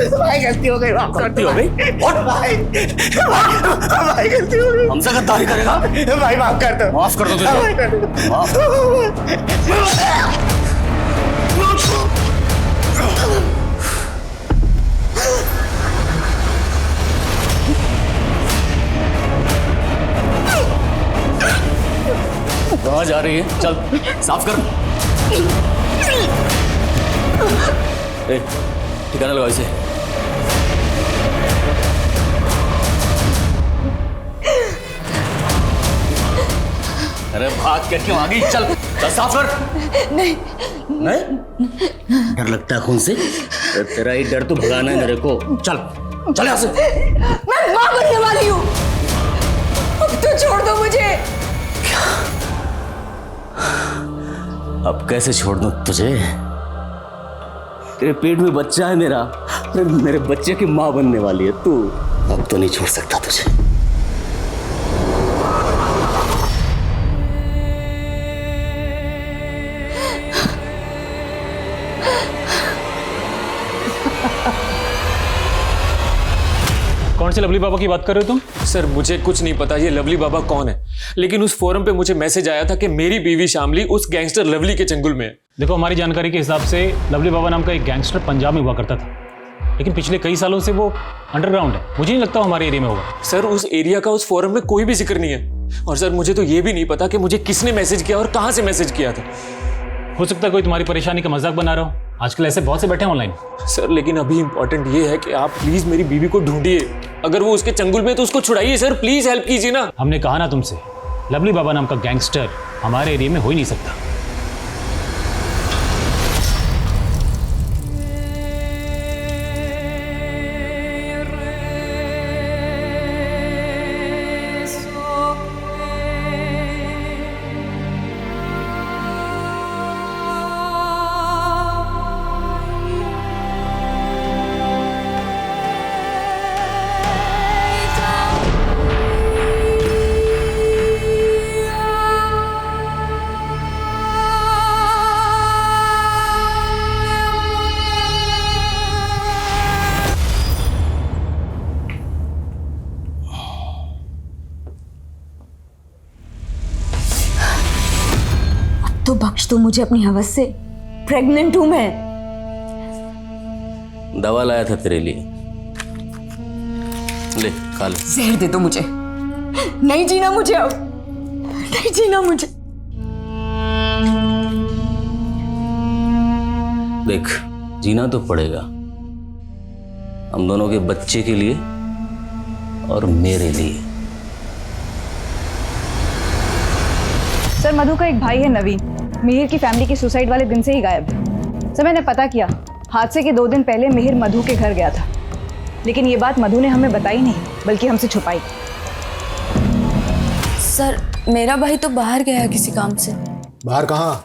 भाई गलती हो गई, गलती हो गई। भाई गलती हो गई। हमसे गद्दारी करेगा? भाई माफ कर दो, माफ कर दो तुझे। माफ कहाँ जा रही है? चल साफ कर। ठिकाना लगाओ इसे। अरे भाग के क्यों आ गई? चल चल साफ कर। नहीं नहीं डर लगता है खून से? तेरा ही डर तो भगाना है मेरे को। चल चल यहाँ से। मैं मां बनने वाली हूँ, अब तो छोड़ दो मुझे। अब कैसे छोड़ दूं तुझे? तेरे पेट में बच्चा है मेरा, मेरे बच्चे की माँ बनने वाली है तू। अब तो नहीं छोड़ सकता तुझे। कौन से लवली बाबा की बात कर रहे हो तुम? सर मुझे कुछ नहीं पता ये लवली बाबा कौन है, लेकिन उस फोरम पे मुझे मैसेज आया था कि मेरी बीवी शामली उस गैंगस्टर लवली के चंगुल में है। देखो हमारी जानकारी के हिसाब से लवली बाबा नाम का एक गैंगस्टर पंजाब में हुआ करता था, लेकिन पिछले कई सालों से वो अंडरग्राउंड है। मुझे नहीं लगता वो हमारे एरिया में होगा। सर उस एरिया का उस फोरम में कोई भी जिक्र नहीं है। और सर मुझे तो ये भी नहीं पता कि मुझे किसने मैसेज किया और कहाँ से मैसेज किया था। हो सकता है कोई तुम्हारी परेशानी का मजाक बना रहा हो। आजकल ऐसे बहुत से बैठे हैं ऑनलाइन। सर लेकिन अभी इंपॉर्टेंट ये है कि आप प्लीज मेरी बीवी को ढूंढिए। अगर वो उसके चंगुल में तो उसको छुड़ाइए सर, प्लीज हेल्प कीजिए ना। हमने कहा ना तुमसे, लवली बाबा नाम का गैंगस्टर हमारे एरिया में हो ही नहीं सकता। तो बख्श दो मुझे अपनी हवस से, प्रेग्नेंट हूं मैं। दवा लाया था तेरे लिए, ले खा ले। जहर दे दो मुझे, नहीं जीना मुझे अब, नहीं जीना मुझे। देख, जीना तो पड़ेगा, हम दोनों के बच्चे के लिए और मेरे लिए। सर मधु का एक भाई है नवीन, मिहिर की फैमिली की सुसाइड वाले दिन से ही गायब है। सर मैंने पता किया, हादसे के 2 दिन पहले मिहिर मधु के घर गया था, लेकिन ये बात मधु ने हमें बताई नहीं, बल्कि हमसे छुपाई। सर मेरा भाई तो बाहर गया है किसी काम से। बाहर कहाँ?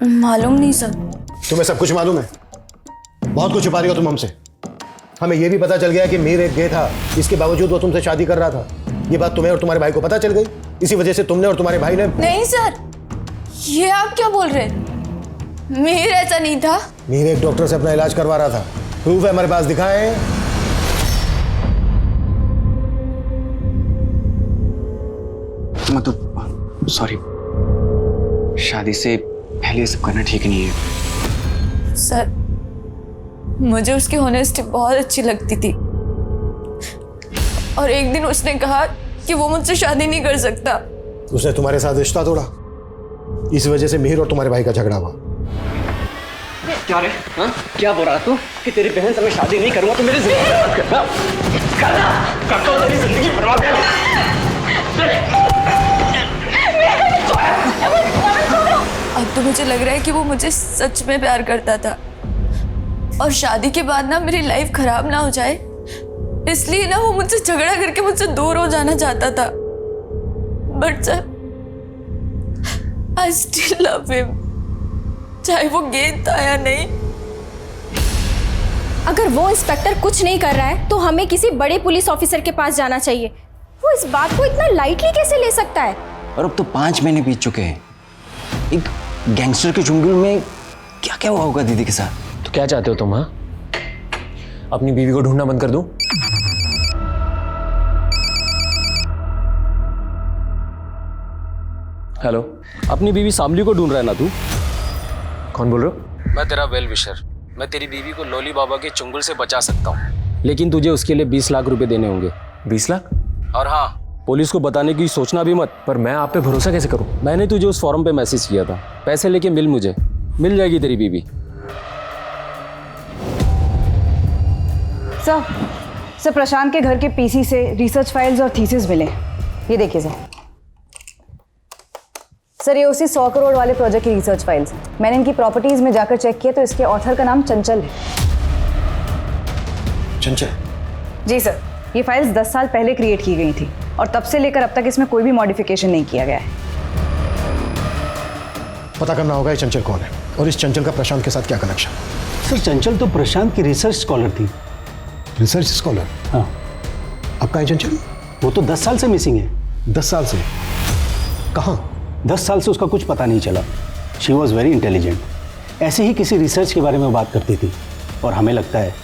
मालूम नहीं सर। तुम्हें सब कुछ मालूम है? बहुत कुछ छुपा रही हो तुम हमसे। हमें यह भी पता चल गया कि मिहिर एक गे था, इसके बावजूद वो तुमसे शादी कर रहा था। ये बात तुम्हें और तुम्हारे भाई को पता चल गई, इसी वजह से तुमने और तुम्हारे भाई ने। नहीं सर, ये आप क्या बोल रहे हैं? मिहिर ऐसा नहीं था। मिहिर एक डॉक्टर से अपना इलाज करवा रहा था, प्रूफ है हमारे पास, दिखाएं। मतलब सॉरी, शादी से पहले ये सब करना ठीक नहीं है। सर मुझे उसकी ऑनेस्टी बहुत अच्छी लगती थी, और एक दिन उसने कहा कि वो मुझसे शादी नहीं कर सकता। उसने तुम्हारे साथ रिश्ता तोड़ा, इस वजह से मिहिर और तुम्हारे भाई का झगड़ा हुआ। क्या रे? हाँ? क्या बोल रहा तू कि तेरी बहन से मैं शादी नहीं करूंगा तो मेरी जिंदगी बर्बाद करना? करता हूं तेरी जिंदगी बर्बाद अब तो मुझे लग रहा है कि वो मुझे सच में प्यार करता था, और शादी के बाद ना मेरी लाइफ खराब ना हो जाए इसलिए ना वो मुझसे झगड़ा करके मुझसे दूर हो जाना चाहता था। But sir I still love him, चाहे वो गेंद था या नहीं। अगर वो इंस्पेक्टर कुछ नहीं कर रहा है तो हमें किसी बड़े पुलिस ऑफिसर के पास जाना चाहिए। वो इस बात को इतना लाइटली कैसे ले सकता है? और अब तो 5 महीने बीत चुके हैं, एक गैंगस्टर के चुंगल में क्या क्या हुआ होगा दीदी के साथ। तो क्या चाहते हो तुम? हाँ, अपनी बीवी को ढूंढना बंद कर दूं? हेलो, अपनी बीवी शामली को ढूंढ रहा है ना तू? कौन बोल रहे हो? मैं तेरा वेल विशर, मैं तेरी बीवी को लोली बाबा के चुंगल से बचा सकता हूँ, लेकिन तुझे उसके लिए 20 लाख रुपए देने होंगे। 20 लाख? और हाँ, पुलिस को बताने की सोचना भी मत। पर मैं आप पे भरोसा कैसे करूं? मैंने तुझे उस फॉर्म पे मैसेज किया था, पैसे लेके मिल मुझे, मिल जाएगी तेरी बीवी। सर प्रशांत के घर के पीसी से रिसर्च फाइल्स और थीसिस मिले, ये देखिए सर ये उसी 100 करोड़ वाले प्रोजेक्ट की रिसर्च फाइल्स। मैंने इनकी प्रॉपर्टीज में जाकर चेक किया तो इसके ऑथर का नाम चंचल है। चंचल? जी सर, ये फाइल्स 10 साल पहले क्रिएट की गई थी और तब से लेकर अब तक इसमें कोई भी मॉडिफिकेशन नहीं किया गया है। पता करना होगा ये चंचल कौन है और इस चंचल का प्रशांत के साथ क्या कनेक्शन। सर चंचल तो प्रशांत की रिसर्च स्कॉलर थी। Research scholar? हाँ। अब कहाँ है चंचल? वो तो 10 साल से मिसिंग है। 10 साल से? कहाँ? 10 साल से उसका कुछ पता नहीं चला। She was very intelligent. ऐसे ही किसी रिसर्च के बारे में बात करती थी और हमें लगता है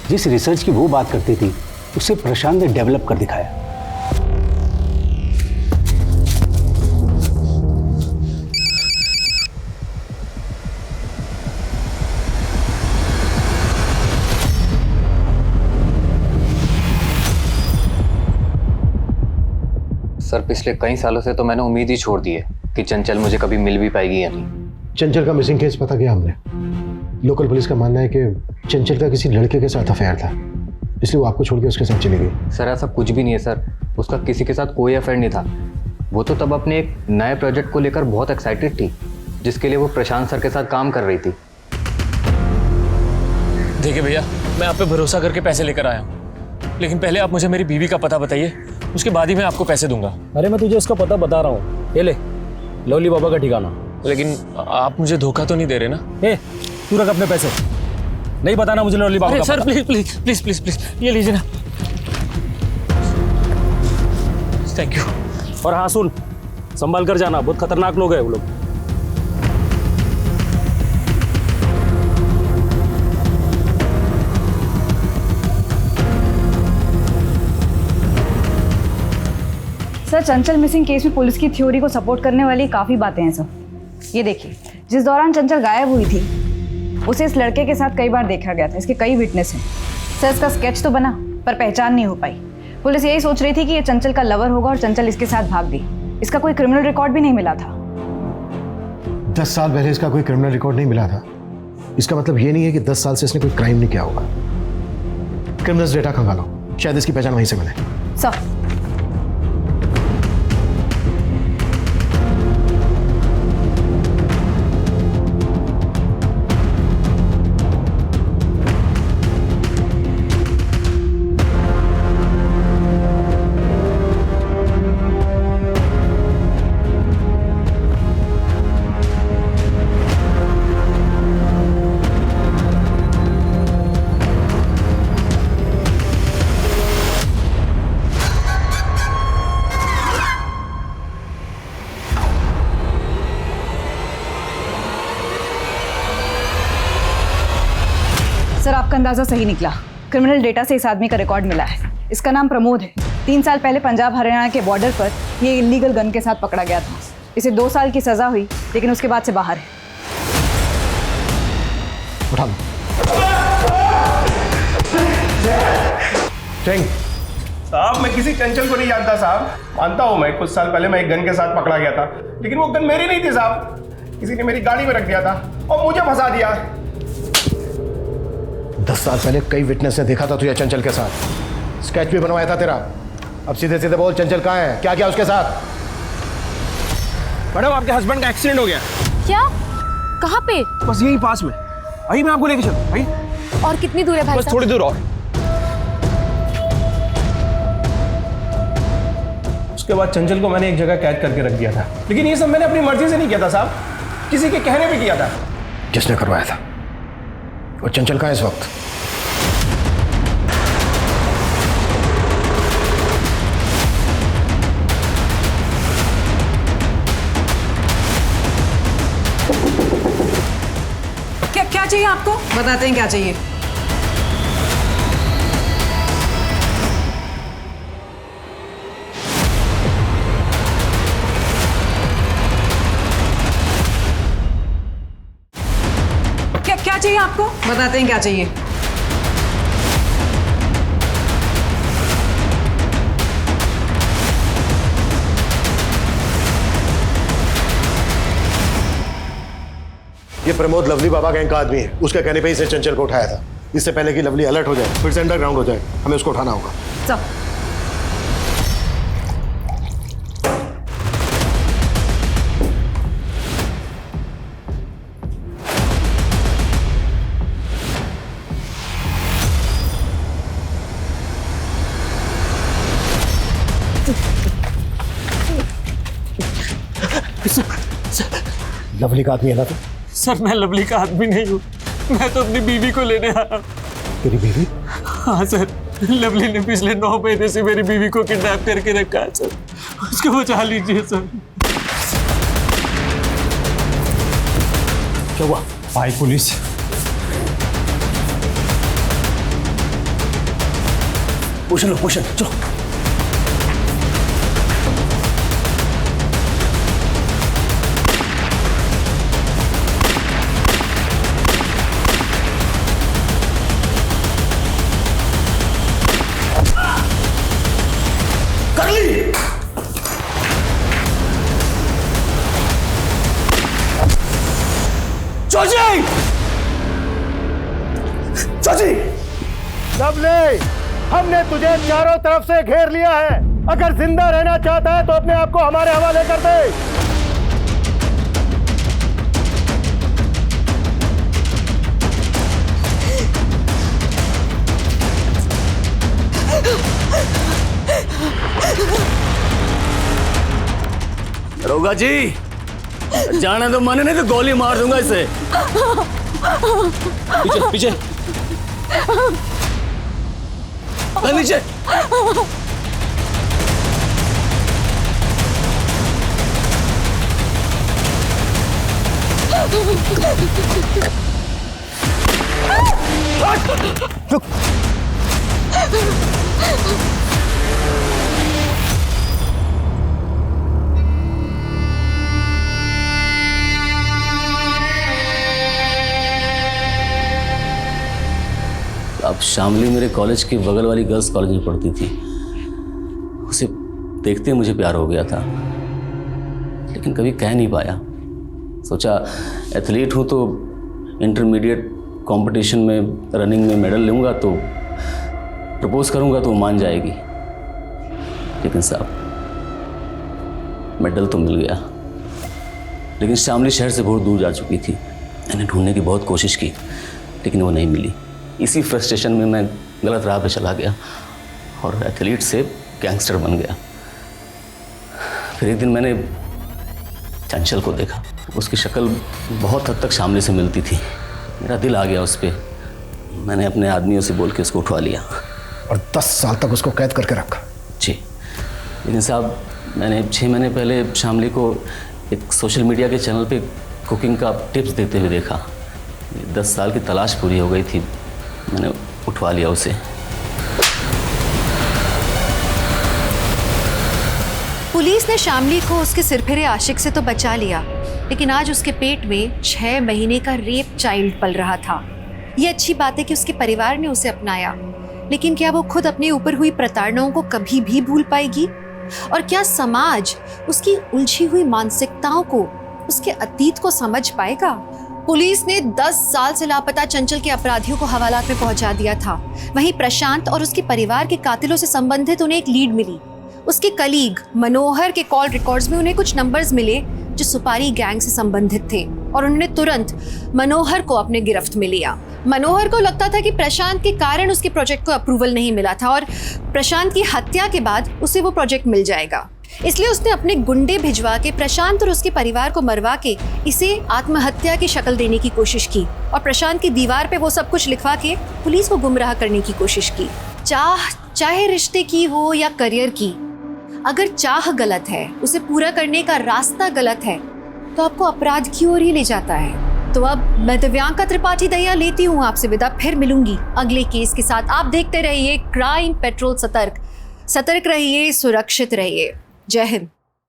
जिस रिसर्च की वो बात करती थी उसे प्रशांत ने डेवलप कर दिखाया। सर पिछले कई सालों से तो मैंने उम्मीद ही छोड़ दी है कि चंचल मुझे कभी मिल भी पाएगी या नहीं। चंचल का मिसिंग केस पता किया हमने। लोकल पुलिस का मानना है कि चंचल का किसी लड़के के साथ अफेयर था, इसलिए वो आपको छोड़ के उसके साथ चली गई। सर ऐसा कुछ भी नहीं है सर, उसका किसी के साथ कोई अफेयर नहीं था। वो तो तब अपने एक नए प्रोजेक्ट को लेकर बहुत एक्साइटेड थी जिसके लिए वो प्रशांत सर के साथ काम कर रही थी। देखिए भैया, मैं आप पे भरोसा करके पैसे लेकर आया हूँ, लेकिन पहले आप मुझे मेरी बीवी का पता बताइए, उसके बाद ही मैं आपको पैसे दूंगा। अरे मैं तुझे उसका पता बता रहा हूँ, ये ले लोली बाबा का ठिकाना। लेकिन आप मुझे धोखा तो नहीं दे रहे ना? ए, तू रख अपने पैसे, नहीं बताना मुझे लोली बाबा का सर पता। Please please please please please ये लीजिए ना। Thank you. और हाँ सुन, संभाल कर जाना, बहुत खतरनाक लोग हैं वो लोग। सर चंचल मिसिंग केस में पुलिस की थ्योरी को सपोर्ट करने वाली काफ़ी बातें हैं सर। ये देखिए, जिस दौरान चंचल गायब हुई थी उसे इस लड़के के साथ कई बार देखा गया था। इसके कई विटनेस हैं। सर इसका स्केच तो बना पर पहचान नहीं हो पाई। पुलिस यही सोच रही थी कि ये चंचल का लवर होगा और चंचल इसके साथ भाग गई। इसका कोई क्रिमिनल रिकॉर्ड भी नहीं मिला था। 10 साल पहले इसका कोई क्रिमिनल रिकॉर्ड नहीं मिला था। इसका मतलब ये नहीं है कि 10 साल से इसने कोई क्राइम नहीं किया होगा। क्रिमिनल्स डेटा खंगालो, शायद इसकी पहचान वहीं से मिले। सर सर आपका अंदाजा सही निकला। क्रिमिनल डेटा से इस आदमी का रिकॉर्ड मिला है। इसका नाम प्रमोद है। 3 साल पहले पंजाब हरियाणा के बॉर्डर पर ये इलीगल गन के साथ पकड़ा गया था। इसे 2 साल की सजा हुई लेकिन उसके बाद से बाहर है। उठा लो। साहब मैं किसी चंचल को नहीं जानता साहब। मानता हूँ मैं कुछ साल पहले मैं एक गन के साथ पकड़ा गया था, लेकिन वो गन मेरी नहीं थी साहब। किसी ने मेरी गाड़ी में रख दिया था और मुझे फंसा दिया। 10 साल पहले कई विटनेस ने देखा था तुझे चंचल के साथ। स्केच भी बनवाया था तेरा। अब सीधे सीधे बोल, चंचल कहाँ है? क्या किया उसके साथ? मैडम आपके हस्बैंड का एक्सीडेंट हो गया। क्या? कहाँ पे? बस यही पास में। आइए मैं आपको लेके चलूं। आइए। और कितनी दूर है भाई? बस थोड़ी दूर और। उसके बाद चंचल को मैंने एक जगह कैद करके रख दिया था, लेकिन ये सब मैंने अपनी मर्जी से नहीं किया था साहब, किसी के कहने पे किया था। जिसने करवाया था और चंचल कहाँ है इस वक्त? क्या चाहिए आपको? बताते हैं क्या चाहिए। क्या चाहिए आपको? बताते हैं क्या चाहिए। ये प्रमोद लवली बाबा गैंग का आदमी है। उसके कहने पे ही इसने चंचल को उठाया था। इससे पहले कि लवली अलर्ट हो जाए, फिर से अंडरग्राउंड हो जाए, हमें उसको उठाना होगा। सब लवली का आदमी है ना तू? सर मैं लवली का आदमी नहीं हूँ, मैं तो अपनी बीवी को लेने आया। तेरी बीवी? हाँ सर, लवली ने पिछले 9 महीने से मेरी बीवी को किडनैप करके रखा है सर। उसको बचा लीजिए सर। क्या हुआ? आई पुलिस। पोषण लो, पोषण चलो। चाची, लवली, हमने तुझे चारों तरफ से घेर लिया है। अगर जिंदा रहना चाहता है तो अपने आप को हमारे हवाले कर दे। दरोगा जी, जाने तो मन नहीं तो गोली मार दूंगा इसे। पीछे पीछे नीचे। रुक। शामली मेरे कॉलेज के बगल वाली गर्ल्स कॉलेज में पढ़ती थी। उसे देखते ही मुझे प्यार हो गया था, लेकिन कभी कह नहीं पाया। सोचा एथलीट हूँ तो इंटरमीडिएट कंपटीशन में रनिंग में मेडल लूँगा तो प्रपोज करूँगा तो वो मान जाएगी। लेकिन साहब मेडल तो मिल गया, लेकिन शामली शहर से बहुत दूर जा चुकी थी। मैंने ढूंढने की बहुत कोशिश की, लेकिन वो नहीं मिली। इसी फ्रस्ट्रेशन में मैं गलत राह पे चला गया और एथलीट से गैंगस्टर बन गया। फिर एक दिन मैंने चंचल को देखा। उसकी शक्ल बहुत हद तक शामली से मिलती थी। मेरा दिल आ गया उस पर। मैंने अपने आदमियों से बोल के उसको उठवा लिया और 10 साल तक उसको कैद करके रखा। जी, लेकिन साहब मैंने 6 महीने पहले शामली को एक सोशल मीडिया के चैनल पे कुकिंग का टिप्स देते हुए देखा। 10 साल की तलाश पूरी हो गई थी, मैंने उठवा लिया उसे। पुलिस ने शामली को उसके सिरफिरे आशिक से तो बचा लिया, लेकिन आज उसके पेट में 6 महीने का रेप चाइल्ड पल रहा था। ये अच्छी बात है कि उसके परिवार ने उसे अपनाया, लेकिन क्या वो खुद अपने ऊपर हुई प्रताड़नाओं को कभी भी भूल पाएगी? और क्या समाज उसकी उलझी हुई मानसिकताओं को, उसके अतीत को समझ पाएगा? पुलिस ने 10 साल से लापता चंचल के अपराधियों को हवालात में पहुंचा दिया था। वहीं प्रशांत और उसके परिवार के कातिलों से संबंधित उन्हें एक लीड मिली। उसके कलीग मनोहर के कॉल रिकॉर्ड्स में उन्हें कुछ नंबर्स मिले जो सुपारी गैंग से संबंधित थे, और उन्होंने तुरंत मनोहर को अपने गिरफ्त में लिया। मनोहर को लगता था कि प्रशांत के कारण उसके प्रोजेक्ट को अप्रूवल नहीं मिला था और प्रशांत की हत्या के बाद उसे वो प्रोजेक्ट मिल जाएगा। इसलिए उसने अपने गुंडे भिजवा के प्रशांत और उसके परिवार को मरवा के इसे आत्महत्या की शक्ल देने की कोशिश की, और प्रशांत की दीवार पे वो सब कुछ लिखवा के पुलिस को गुमराह करने की कोशिश की। चाहे रिश्ते की हो या करियर की, अगर चाह गलत है, उसे पूरा करने का रास्ता गलत है, तो आपको अपराध की ओर ही ले जाता है। तो अब मैं दिव्यांका त्रिपाठी दहिया लेती हूँ आपसे विदा। फिर मिलूंगी अगले केस के साथ। आप देखते रहिए क्राइम पेट्रोल सतर्क। सतर्क रहिए, सुरक्षित रहिए। जय हिंद।